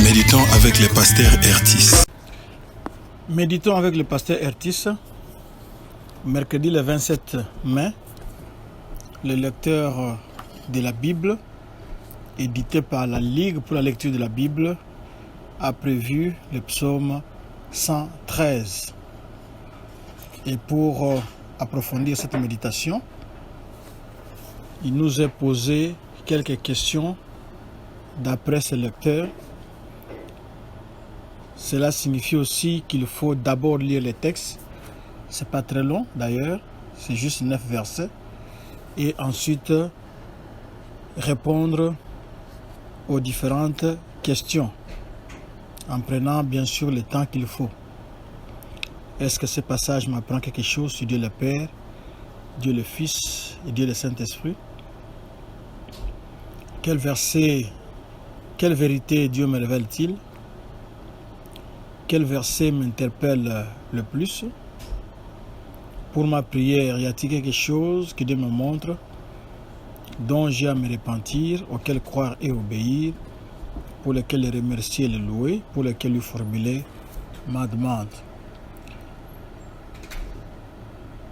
Méditons avec le pasteur Ertis. Méditons avec le pasteur Ertis. Mercredi le 27 mai, le lecteur de la Bible, édité par la Ligue pour la lecture de la Bible, a prévu le psaume 113. Et pour approfondir cette méditation, il nous est posé quelques questions d'après ce lecteur. Cela signifie aussi qu'il faut d'abord lire les textes. C'est pas très long d'ailleurs, c'est juste 9 versets. Et ensuite répondre aux différentes questions en prenant bien sûr le temps qu'il faut. Est-ce que ce passage m'apprend quelque chose sur Dieu le Père, Dieu le Fils et Dieu le Saint-Esprit? Quel verset, quelle vérité Dieu me révèle-t-il? Quel verset m'interpelle le plus? Pour ma prière, y a-t-il quelque chose que Dieu me montre, dont j'ai à me repentir, auquel croire et obéir, pour lequel le remercier et le louer, pour lequel lui formuler ma demande?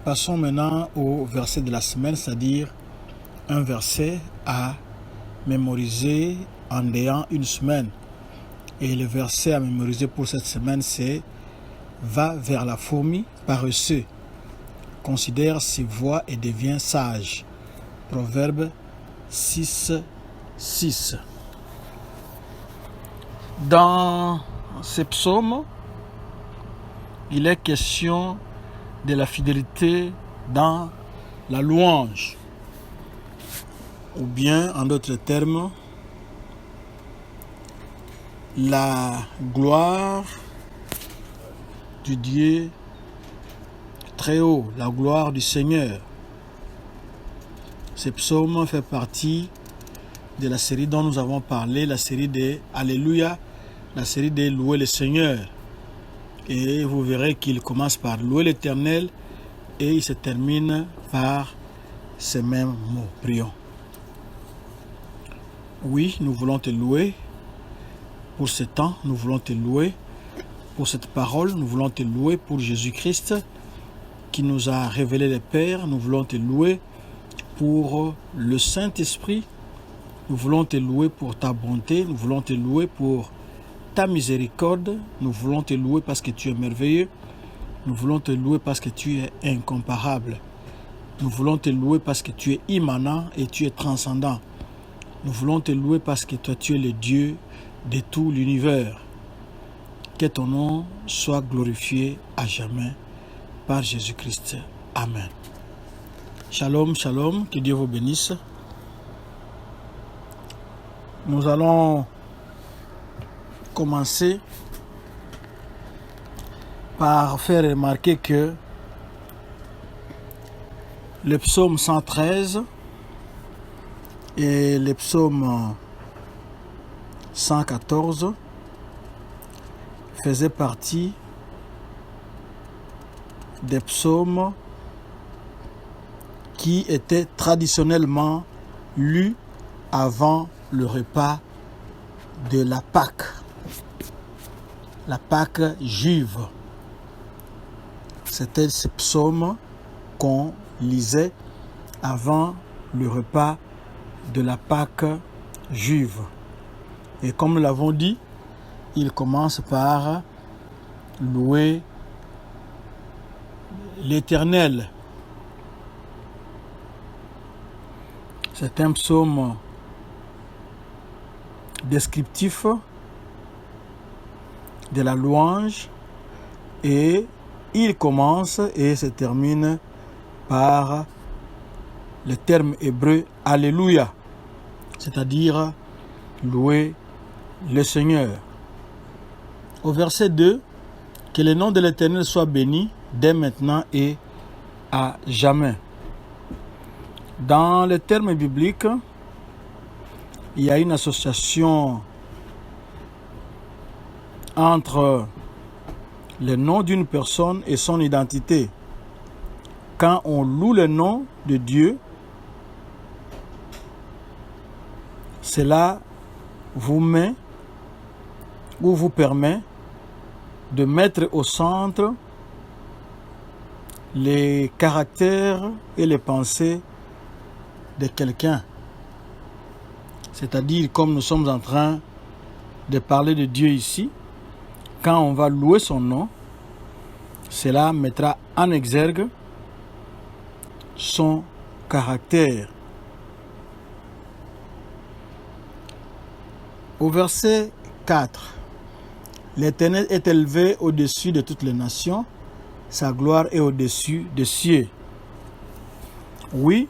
Passons maintenant au verset de la semaine, c'est-à-dire un verset à mémoriser en ayant une semaine. Et le verset à mémoriser pour cette semaine, c'est « Va vers la fourmi paresseux, considère ses voies et devient sage ». Proverbe 6, 6. Dans ce psaume, il est question de la fidélité dans la louange, ou bien, en d'autres termes, la gloire du Dieu très haut, la gloire du Seigneur. Ce psaume fait partie de la série dont nous avons parlé, la série de Alléluia, la série de Louer le Seigneur. Et vous verrez qu'il commence par louer l'Éternel et il se termine par ces mêmes mots. Prions. Oui, nous voulons te louer pour ce temps, nous voulons te louer pour cette parole, nous voulons te louer pour Jésus-Christ qui nous a révélé le Père, nous voulons te louer pour le Saint-Esprit, nous voulons te louer pour ta bonté, nous voulons te louer pour ta miséricorde, nous voulons te louer parce que tu es merveilleux, nous voulons te louer parce que tu es incomparable, nous voulons te louer parce que tu es immanent et tu es transcendant, nous voulons te louer parce que toi tu es le Dieu de tout l'univers. Que ton nom soit glorifié à jamais par Jésus-Christ. Amen. Shalom, shalom, que Dieu vous bénisse. Nous allons commencer par faire remarquer que le psaume 113 et le psaume 114 faisaient partie des psaumes qui étaient traditionnellement lus avant le repas de la Pâque juive. C'était ces psaumes qu'on lisait avant le repas de la Pâque juive. Et comme nous l'avons dit, il commence par louer l'Éternel. C'est un psaume descriptif de la louange et il commence et se termine par le terme hébreu Alléluia, c'est-à-dire louer le Seigneur. Au verset 2, que le nom de l'Éternel soit béni dès maintenant et à jamais. Dans le terme biblique, il y a une association entre le nom d'une personne et son identité. Quand on loue le nom de Dieu, cela vous met ou vous permet de mettre au centre les caractères et les pensées de quelqu'un. C'est-à-dire, comme nous sommes en train de parler de Dieu ici, quand on va louer son nom, cela mettra en exergue son caractère. Au verset 4, l'Éternel est élevé au-dessus de toutes les nations, sa gloire est au-dessus des cieux. Oui,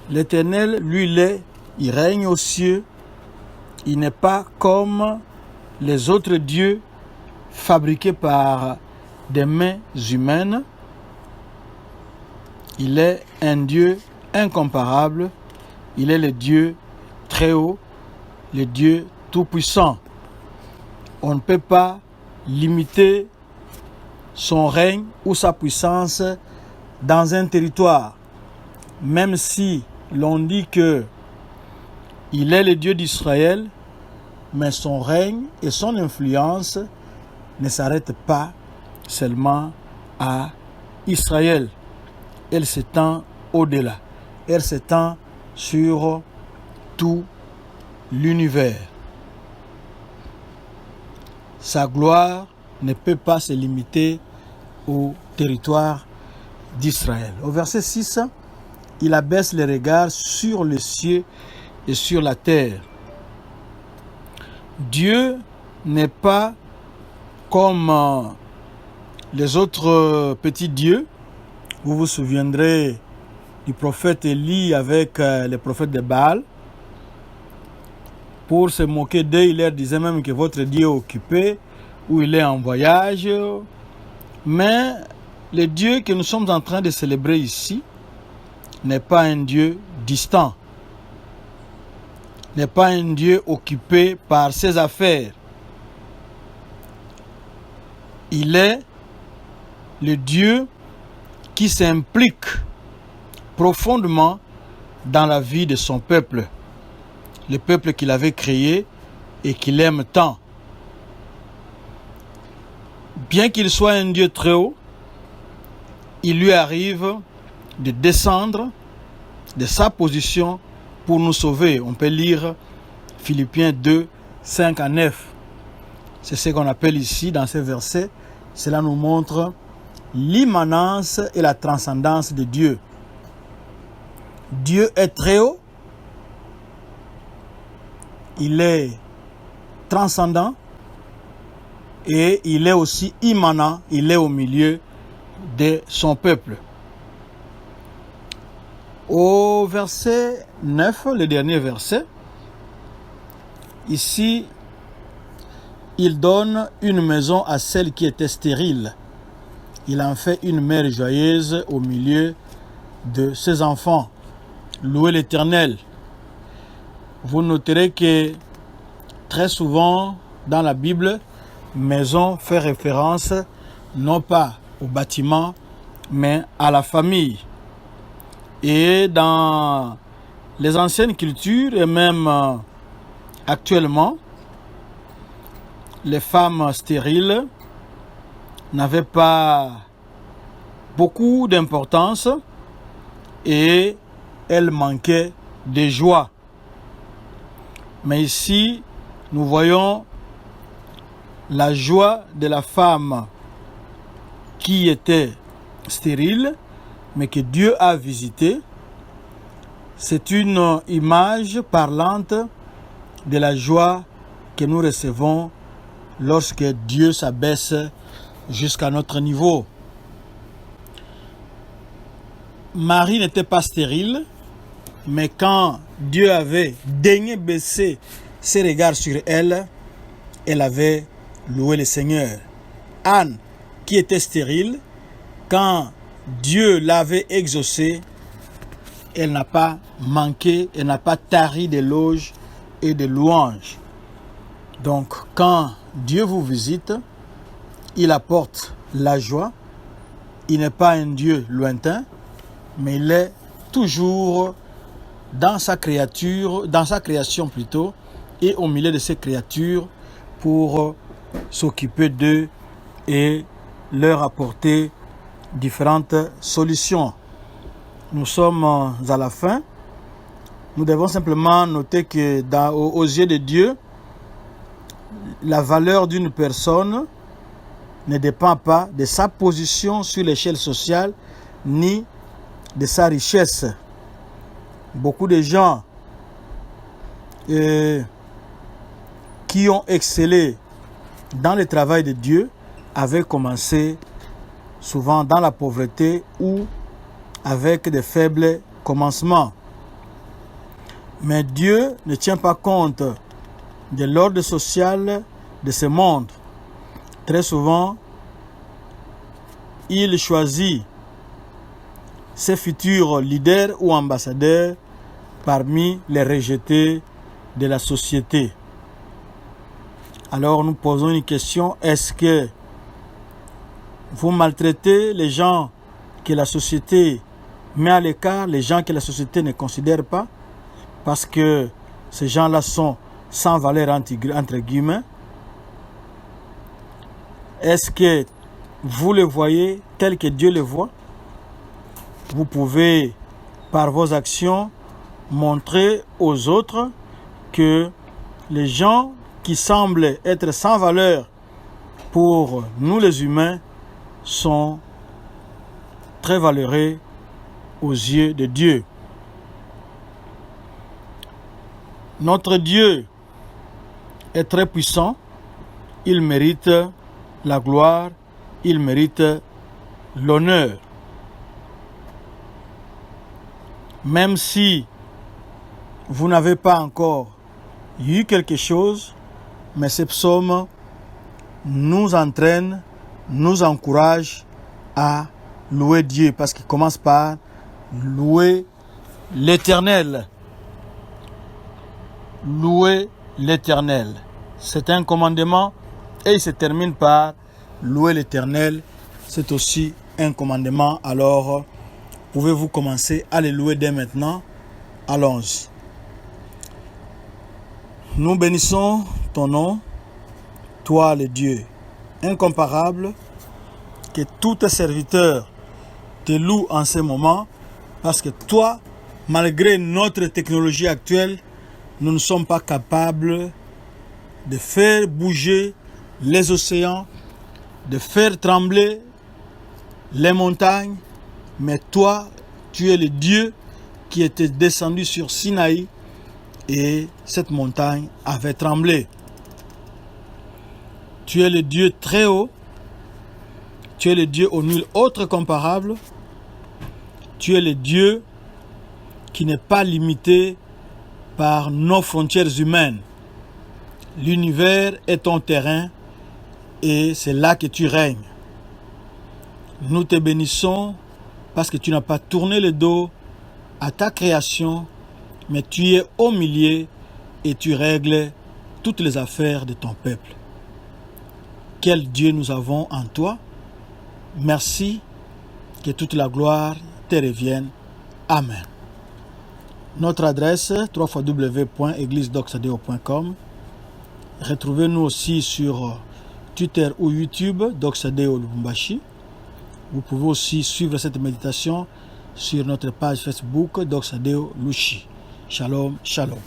l'Éternel, lui, il règne aux cieux, il n'est pas comme les autres dieux fabriqués par des mains humaines. Il est un Dieu incomparable, il est le Dieu très haut, le Dieu tout-puissant. On ne peut pas limiter son règne ou sa puissance dans un territoire, même si l'on dit que il est le Dieu d'Israël, mais son règne et son influence ne s'arrêtent pas seulement à Israël. Elle s'étend au-delà. Elle s'étend sur tout l'univers. Sa gloire ne peut pas se limiter au territoire d'Israël. Au verset 6, il abaisse les regards sur les cieux et sur la terre. Dieu n'est pas comme les autres petits dieux. Vous vous souviendrez du prophète Élie avec les prophètes de Baal. Pour se moquer d'eux, il leur disait même que votre Dieu est occupé ou il est en voyage. Mais le Dieu que nous sommes en train de célébrer ici n'est pas un Dieu distant, n'est pas un Dieu occupé par ses affaires. Il est le Dieu qui s'implique profondément dans la vie de son peuple, le peuple qu'il avait créé et qu'il aime tant. Bien qu'il soit un Dieu très haut, il lui arrive de descendre de sa position pour nous sauver. On peut lire Philippiens 2, 5 à 9. C'est ce qu'on appelle ici, dans ces versets, cela nous montre l'immanence et la transcendance de Dieu. Dieu est très haut, il est transcendant et il est aussi immanent, il est au milieu de son peuple. Au verset 9, le dernier verset, ici, il donne une maison à celle qui était stérile. Il en fait une mère joyeuse au milieu de ses enfants. Louez l'Éternel. Vous noterez que très souvent dans la Bible, maison fait référence non pas au bâtiment, mais à la famille. Et dans les anciennes cultures et même actuellement, les femmes stériles n'avaient pas beaucoup d'importance et elles manquaient de joie. Mais ici, nous voyons la joie de la femme qui était stérile, mais que Dieu a visitée. C'est une image parlante de la joie que nous recevons lorsque Dieu s'abaisse jusqu'à notre niveau. Marie n'était pas stérile, mais quand Dieu avait daigné baisser ses regards sur elle, elle avait loué le Seigneur. Anne, qui était stérile, quand Dieu l'avait exaucée, elle n'a pas manqué, elle n'a pas tari d'éloges et de louanges. Donc, quand Dieu vous visite, il apporte la joie. Il n'est pas un Dieu lointain, mais il est toujours dans sa création plutôt, et au milieu de ces créatures pour s'occuper d'eux et leur apporter différentes solutions. Nous sommes à la fin. Nous devons simplement noter que aux yeux de Dieu, la valeur d'une personne ne dépend pas de sa position sur l'échelle sociale ni de sa richesse. Beaucoup de gens qui ont excellé dans le travail de Dieu avaient commencé souvent dans la pauvreté ou avec de faibles commencements. Mais Dieu ne tient pas compte de l'ordre social de ce monde. Très souvent, il choisit ses futurs leaders ou ambassadeurs parmi les rejetés de la société. Alors nous posons une question, est-ce que vous maltraitez les gens que la société met à l'écart, les gens que la société ne considère pas, parce que ces gens-là sont sans valeur entre guillemets? Est-ce que vous le voyez tel que Dieu le voit? Vous pouvez, par vos actions, montrer aux autres que les gens qui semblent être sans valeur pour nous les humains sont très valeureux aux yeux de Dieu. Notre Dieu est très puissant, il mérite la gloire, il mérite l'honneur. Même si vous n'avez pas encore eu quelque chose, mais ces psaumes nous entraînent, nous encouragent à louer Dieu, parce qu'il commence par louer l'Éternel. Louer l'Éternel. C'est un commandement et il se termine par louer l'Éternel. C'est aussi un commandement. Alors, pouvez-vous commencer à les louer dès maintenant? Allons-y. Nous bénissons ton nom, toi le Dieu incomparable, que tous tes serviteurs te louent en ce moment, parce que toi, malgré notre technologie actuelle, nous ne sommes pas capables de faire bouger les océans, de faire trembler les montagnes, mais toi, tu es le Dieu qui était descendu sur Sinaï et cette montagne avait tremblé. Tu es le Dieu très haut, tu es le Dieu au nul autre comparable, tu es le Dieu qui n'est pas limité par nos frontières humaines. L'univers est ton terrain et c'est là que tu règnes. Nous te bénissons parce que tu n'as pas tourné le dos à ta création, mais tu es au milieu et tu règles toutes les affaires de ton peuple. Quel Dieu nous avons en toi. Merci, que toute la gloire te revienne. Amen. Notre adresse www.églisedoxadeo.com. Retrouvez-nous aussi sur Twitter ou YouTube, Doxadeo Lubumbashi. Vous pouvez aussi suivre cette méditation sur notre page Facebook, Doxadeo Lushi. Shalom, shalom.